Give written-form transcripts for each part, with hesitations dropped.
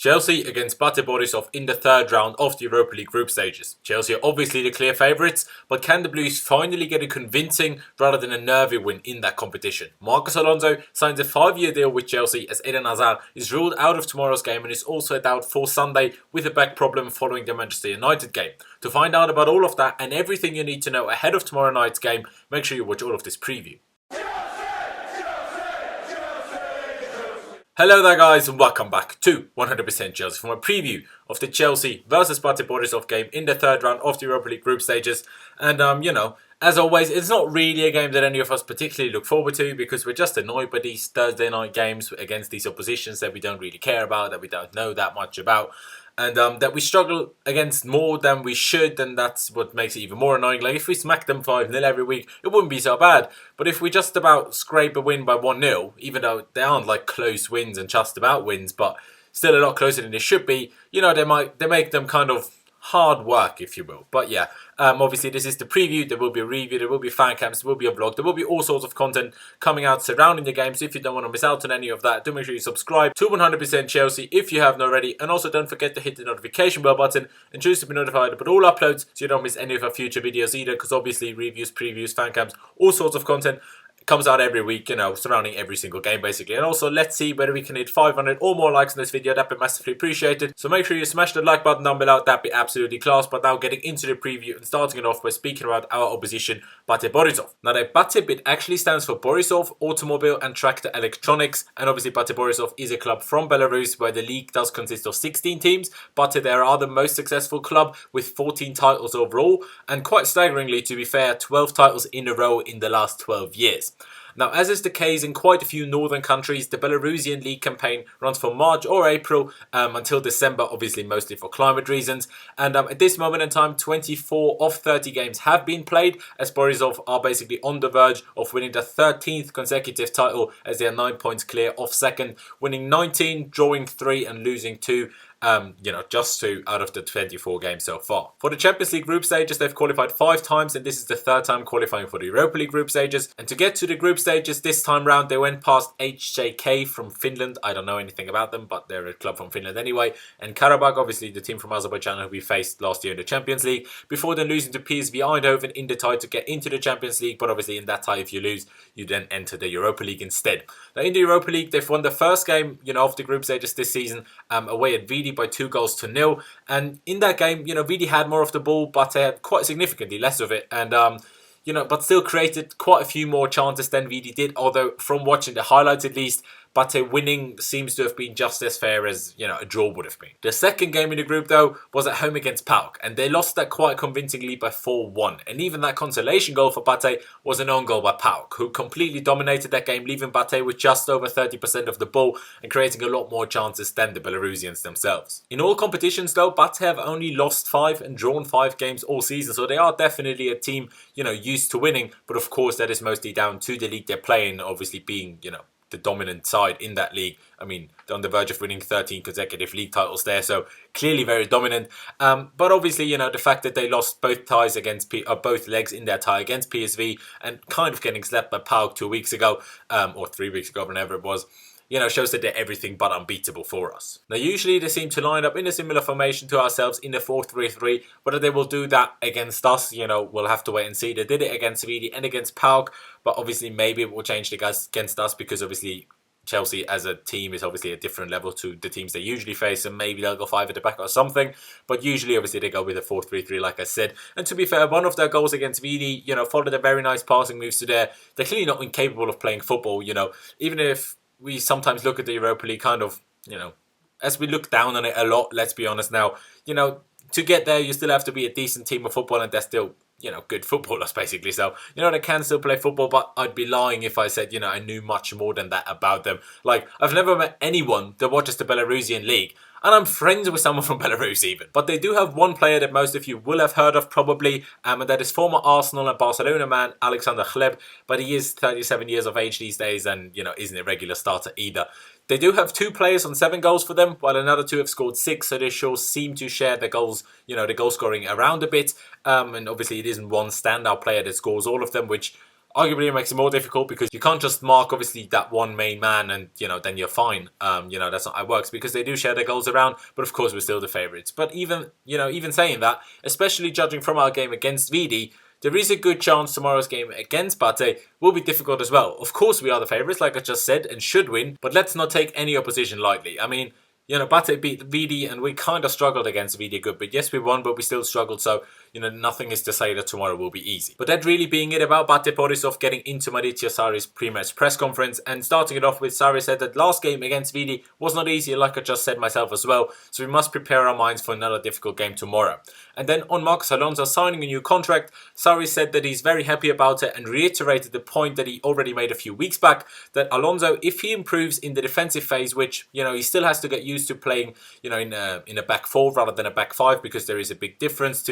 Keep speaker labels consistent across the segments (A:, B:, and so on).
A: Chelsea against BATE Borisov in the third round of the Europa League group stages. Chelsea are obviously the clear favourites, but can the Blues finally get a convincing rather than a nervy win in that competition? Marcos Alonso signs a 5-year deal with Chelsea as Eden Hazard is ruled out of tomorrow's game and is also a doubt for Sunday with a back problem following the Manchester United game. To find out about all of that and everything you need to know ahead of tomorrow night's game, make sure you watch all of this preview. Hello there guys and welcome back to 100% Chelsea for a preview of the Chelsea versus BATE Borisov game in the third round of the Europa League group stages. And as always, it's not really a game that any of us particularly look forward to because we're just annoyed by these Thursday night games against these oppositions that we don't really care about, that we don't know that much about. And that we struggle against more than we should, and that's what makes it even more annoying. Like, if we smack them 5-0 every week, it wouldn't be so bad. But if we just about scrape a win by 1-0, even though they aren't like close wins and just about wins, but still a lot closer than they should be, they make them kind of hard work, if you will. But yeah, obviously this is the preview. There will be a review, there will be fan cams, there will be a vlog, there will be all sorts of content coming out surrounding the game. So if you don't want to miss out on any of that, do make sure you subscribe to 100% Chelsea if you haven't already. And also don't forget to hit the notification bell button and choose to be notified about all uploads so you don't miss any of our future videos either, because obviously reviews, previews, fan cams, all sorts of content comes out every week, surrounding every single game basically. And also, let's see whether we can hit 500 or more likes in this video. That'd be massively appreciated. So make sure you smash the like button down below. That'd be absolutely class. But now getting into the preview and starting it off by speaking about our opposition, BATE Borisov. Now the BATE bit actually stands for Borisov, Automobile and Tractor Electronics. And obviously BATE Borisov is a club from Belarus where the league does consist of 16 teams. BATE there are the most successful club with 14 titles overall. And quite staggeringly, to be fair, 12 titles in a row in the last 12 years. Now, as is the case in quite a few northern countries, the Belarusian league campaign runs from March or April until December, obviously mostly for climate reasons. And at this moment in time, 24 of 30 games have been played, as Borisov are basically on the verge of winning the 13th consecutive title, as they are 9 points clear of second, winning 19, drawing 3 and losing 2. Just 2 out of the 24 games so far. For the Champions League group stages, they've qualified 5 times, and this is the 3rd time qualifying for the Europa League group stages. And to get to the group stages this time round, they went past HJK from Finland. I don't know anything about them, but they're a club from Finland anyway. And Karabakh, obviously the team from Azerbaijan who we faced last year in the Champions League, before then losing to PSV Eindhoven in the tie to get into the Champions League. But obviously in that tie, if you lose, you then enter the Europa League instead. Now in the Europa League, they've won the first game, of the group stages this season, away at Vidi by 2-0. And in that game, Vidi had more of the ball, but they had quite significantly less of it. And but still created quite a few more chances than Vidi did. Although from watching the highlights at least, BATE winning seems to have been just as fair as, a draw would have been. The second game in the group, though, was at home against PAOK, and they lost that quite convincingly by 4-1. And even that consolation goal for BATE was an own goal by PAOK, who completely dominated that game, leaving BATE with just over 30% of the ball and creating a lot more chances than the Belarusians themselves. In all competitions, though, BATE have only lost 5 and drawn 5 games all season, so they are definitely a team, used to winning. But of course, that is mostly down to the league they're playing, obviously being, the dominant side in that league. I mean, they're on the verge of winning 13 consecutive league titles there, so clearly very dominant. But obviously, the fact that they lost both ties against both legs in their tie against PSV and kind of getting slapped by PAOK 2 weeks ago, or 3 weeks ago, whenever it was, shows that they're everything but unbeatable for us. Now, usually they seem to line up in a similar formation to ourselves in the 4-3-3. Whether they will do that against us, we'll have to wait and see. They did it against Vidi and against PAOK, but obviously maybe it will change against us because obviously Chelsea as a team is obviously a different level to the teams they usually face, and maybe they'll go 5 at the back or something. But usually, obviously, they go with a 4-3-3, like I said. And to be fair, one of their goals against Vidi, followed a very nice passing moves to there. They're clearly not incapable of playing football, even if we sometimes look at the Europa League kind of, as we look down on it a lot, let's be honest now, to get there, you still have to be a decent team of football, and they're still, good footballers, basically. So, they can still play football, but I'd be lying if I said, I knew much more than that about them. Like, I've never met anyone that watches the Belarusian league, and I'm friends with someone from Belarus even. But they do have one player that most of you will have heard of probably, and that is former Arsenal and Barcelona man Alexander Hleb. But he is 37 years of age these days and, isn't a regular starter either. They do have 2 players on 7 goals for them, while another 2 have scored 6. So they sure seem to share the goals, the goal scoring around a bit. And obviously it isn't one standout player that scores all of them, which Arguably, it makes it more difficult because you can't just mark obviously that one main man and then you're fine. That's not how it works because they do share their goals around. But of course, we're still the favourites. But even saying that, especially judging from our game against VD, there is a good chance tomorrow's game against BATE will be difficult as well. Of course, we are the favourites, like I just said, and should win. But let's not take any opposition lightly. I mean, BATE beat VD and we kind of struggled against VD good. But yes, we won, but we still struggled. So, nothing is to say that tomorrow will be easy. But that really being it about BATE Borisov getting into Mauricio Sarri's pre-match press conference and starting it off with Sarri said that last game against VD was not easy, like I just said myself as well. So we must prepare our minds for another difficult game tomorrow. And then on Marcos Alonso signing a new contract, Sarri said that he's very happy about it and reiterated the point that he already made a few weeks back, that Alonso, if he improves in the defensive phase, which, he still has to get used to playing, in a back four rather than a back five, because there is a big difference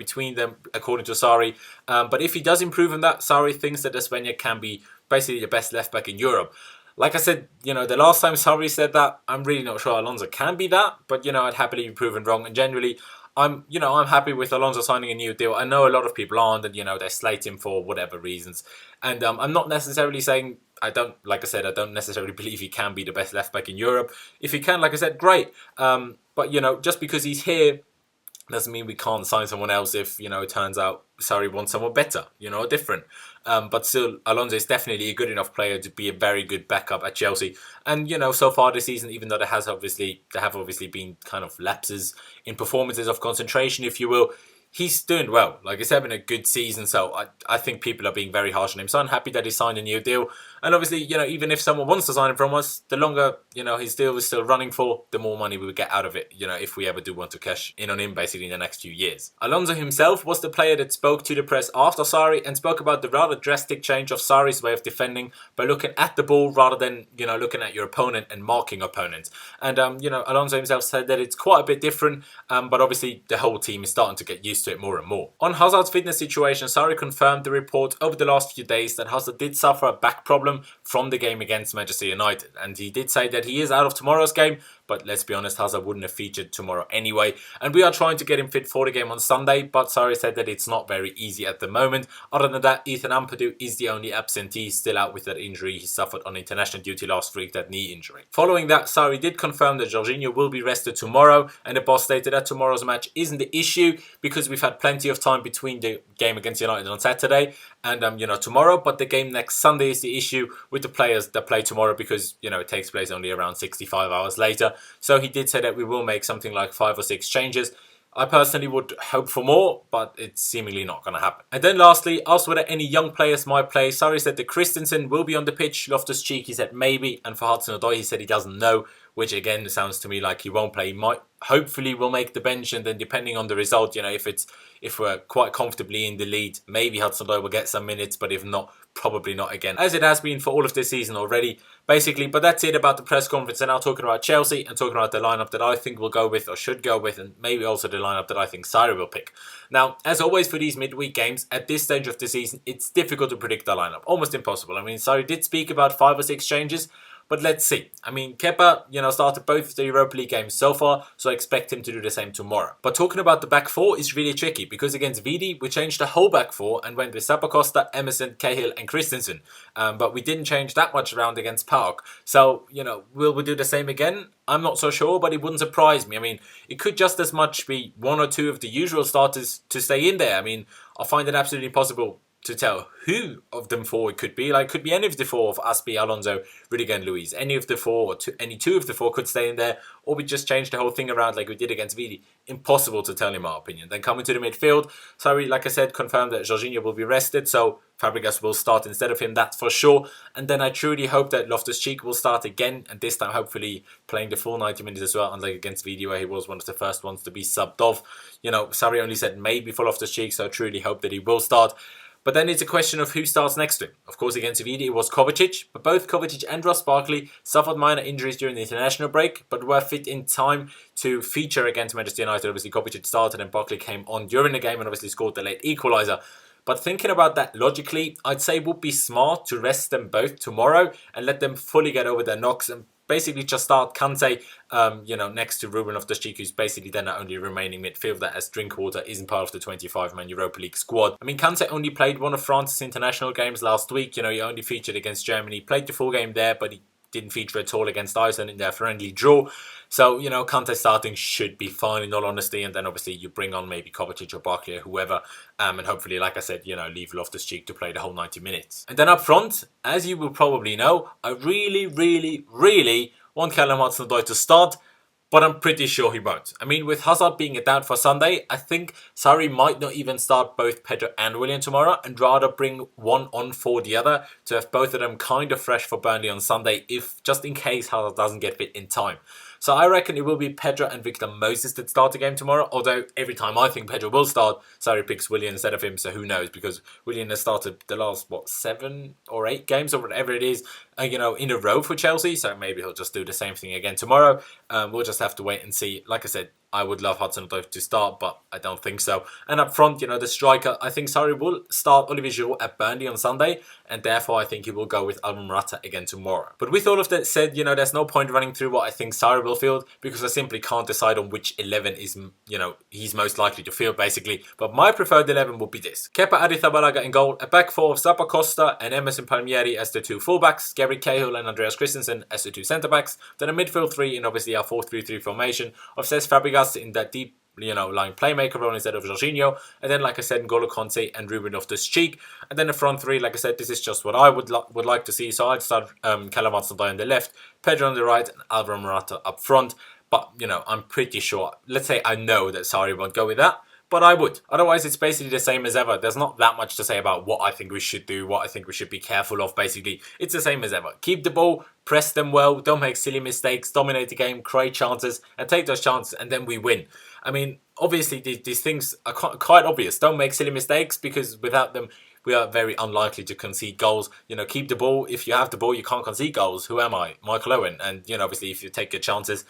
A: between them, according to Sarri. But if he does improve on that, Sarri thinks that Espana can be basically the best left back in Europe. Like I said, the last time Sarri said that, I'm really not sure Alonso can be that, but I'd happily be proven wrong. And generally, I'm happy with Alonso signing a new deal. I know a lot of people aren't, and they slate him for whatever reasons. And I'm not necessarily saying I don't necessarily believe he can be the best left back in Europe. If he can, like I said, great. But just because he's here doesn't mean we can't sign someone else if it turns out Sarri wants someone better, different. But still, Alonso is definitely a good enough player to be a very good backup at Chelsea. And so far this season, even though there have obviously been kind of lapses in performances of concentration, if you will, he's doing well. Like, he's having a good season, so I think people are being very harsh on him. So I'm happy that he signed a new deal. And obviously, even if someone wants to sign him from us, the longer, his deal is still running for, the more money we would get out of it, if we ever do want to cash in on him, basically, in the next few years. Alonso himself was the player that spoke to the press after Sarri and spoke about the rather drastic change of Sarri's way of defending by looking at the ball rather than, looking at your opponent and marking opponents. And, Alonso himself said that it's quite a bit different, but obviously the whole team is starting to get used to it more and more. On Hazard's fitness situation, Sarri confirmed the report over the last few days that Hazard did suffer a back problem from the game against Manchester United, and he did say that he is out of tomorrow's game, but let's be honest, Hazard wouldn't have featured tomorrow anyway, and we are trying to get him fit for the game on Sunday, but Sarri said that it's not very easy at the moment. Other than that, Ethan Ampadu is the only absentee still out with that injury he suffered on international duty last week, that knee injury. Following that, Sarri did confirm that Jorginho will be rested tomorrow, and the boss stated that tomorrow's match isn't the issue because we've had plenty of time between the game against United on Saturday and tomorrow, but the game next Sunday is the issue with the players that play tomorrow because it takes place only around 65 hours later. So he did say that we will make something like 5 or 6 changes. I personally would hope for more, but it's seemingly not going to happen. And then lastly, asked whether any young players might play, Sarri said that Christensen will be on the pitch. Loftus-Cheek, he said maybe, and for Hudson-Odoi, he said he doesn't know, which again sounds to me like he won't play. He might, hopefully, will make the bench, and then depending on the result, if we're quite comfortably in the lead, maybe Hudson-Odoi will get some minutes, but if not, probably not again, as it has been for all of this season already, basically. But that's it about the press conference, and now talking about Chelsea and talking about the lineup that I think we'll go with or should go with, and maybe also the lineup that I think Sarri will pick. Now, as always for these midweek games, at this stage of the season, it's difficult to predict the lineup, almost impossible. I mean, Sarri did speak about 5 or 6 changes, but let's see. I mean, Kepa, started both of the Europa League games so far, so I expect him to do the same tomorrow. But talking about the back four is really tricky, because against VD, we changed the whole back four and went with Zappacosta, Emerson, Cahill and Christensen. But we didn't change that much around against PAOK. So, will we do the same again? I'm not so sure, but it wouldn't surprise me. I mean, it could just as much be 1 or 2 of the usual starters to stay in there. I mean, I find it absolutely impossible to tell who of them 4 it could be. Like, it could be any of the 4 of Aspi, Alonso, Rudiger and Luiz. Any of the 4, or any 2 of the 4 could stay in there, or we just change the whole thing around like we did against Vidi. Impossible to tell in my opinion. Then coming to the midfield, Sarri, like I said, confirmed that Jorginho will be rested, so Fabregas will start instead of him, that's for sure. And then I truly hope that Loftus-Cheek will start again, and this time hopefully playing the full 90 minutes as well, unlike against Vidi where he was one of the first ones to be subbed off. Sarri only said maybe for Loftus-Cheek, so I truly hope that he will start. But then it's a question of who starts next to him. Of course, against Vidi it was Kovacic, but both Kovacic and Ross Barkley suffered minor injuries during the international break, but were fit in time to feature against Manchester United. Obviously, Kovacic started and Barkley came on during the game and obviously scored the late equaliser. But thinking about that logically, I'd say it would be smart to rest them both tomorrow and let them fully get over their knocks and basically just start Kante, next to Ruben Loftus-Cheek, who's basically then our only remaining midfielder, as Drinkwater isn't part of the 25-man Europa League squad. I mean, Kante only played one of France's international games last week. He only featured against Germany, played the full game there, but he didn't feature at all against Iceland in their friendly draw. So, Kante starting should be fine in all honesty. And then obviously you bring on maybe Kovacic or Barkley or whoever. And hopefully, like I said, leave Loftus-Cheek to play the whole 90 minutes. And then up front, as you will probably know, I really, really, really want Callum Hudson-Odoi to start. But I'm pretty sure he won't. I mean, with Hazard being a doubt for Sunday, I think Sarri might not even start both Pedro and Willian tomorrow and rather bring one on for the other to have both of them kind of fresh for Burnley on Sunday, if just in case Hazard doesn't get fit in time. So I reckon it will be Pedro and Victor Moses that start the game tomorrow, although every time I think Pedro will start, Sarri picks Willian instead of him, so who knows, because Willian has started the last, 7 or 8 games or whatever it is, in a row for Chelsea, so maybe he'll just do the same thing again tomorrow. We'll just have to wait and see. Like I said, I would love Hudson-Odoi to start, but I don't think so. And up front, the striker, I think Sarri will start Olivier Giroud at Burnley on Sunday, and therefore I think he will go with Alvaro Morata again tomorrow. But with all of that said, there's no point running through what I think Sarri will field, because I simply can't decide on which 11 is, he's most likely to field, basically. But my preferred 11 would be this. Kepa Arrizabalaga in goal, a back four of Zappa Costa and Emerson Palmieri as the 2 fullbacks, Gary Cahill and Andreas Christensen as the 2 centre-backs, then a midfield 3 in obviously our 4-3-3 formation of Cesc Fabregas in that deep line playmaker role instead of Jorginho, and then like I said, N'Golo Kanté and Ruben Loftus-Cheek, and then the front 3, like I said, this is just what I would like to see. So I'd start Callum Hudson-Odoi on the left, Pedro on the right, and Alvaro Morata up front. But I'm pretty sure, let's say I know that Sarri won't go with that, but I would. Otherwise, it's basically the same as ever. There's not that much to say about what I think we should do, what I think we should be careful of, basically. It's the same as ever. Keep the ball, press them well, don't make silly mistakes, dominate the game, create chances, and take those chances, and then we win. I mean, obviously, these things are quite obvious. Don't make silly mistakes, because without them, we are very unlikely to concede goals. Keep the ball. If you have the ball, you can't concede goals. Who am I? Michael Owen. And, obviously, if you take your chances,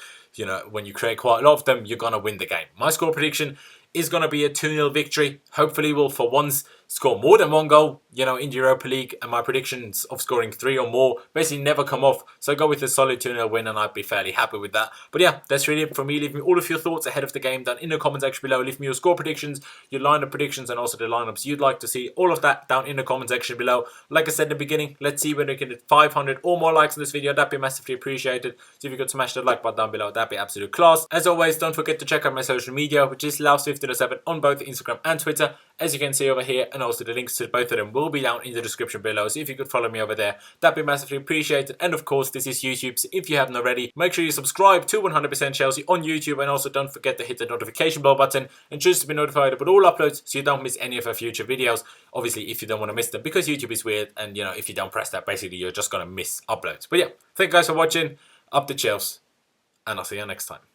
A: when you create quite a lot of them, you're going to win the game. My score prediction is going to be a 2-0 victory. Hopefully we'll for once score more than 1 goal, in the Europa League. And my predictions of scoring 3 or more basically never come off. So I go with a solid 2-0 win and I'd be fairly happy with that. But yeah, that's really it for me. Leave me all of your thoughts ahead of the game down in the comment section below. Leave me your score predictions, your lineup predictions, and also the lineups you'd like to see. All of that down in the comment section below. Like I said in the beginning, let's see whether we can get 500 or more likes on this video. That'd be massively appreciated. So if you could smash that like button down below, that'd be absolute class. As always, don't forget to check out my social media, which is Laos1507 on both Instagram and Twitter, as you can see over here, and also the links to both of them will be down in the description below. So if you could follow me over there, that'd be massively appreciated. And of course, this is YouTube, so if you haven't already, make sure you subscribe to 100% Chelsea on YouTube, and also don't forget to hit the notification bell button and choose to be notified about all uploads so you don't miss any of our future videos. Obviously, if you don't want to miss them, because YouTube is weird, and if you don't press that, basically you're just gonna miss uploads. But yeah, thank you guys for watching. Up the Chelsea, and I'll see you next time.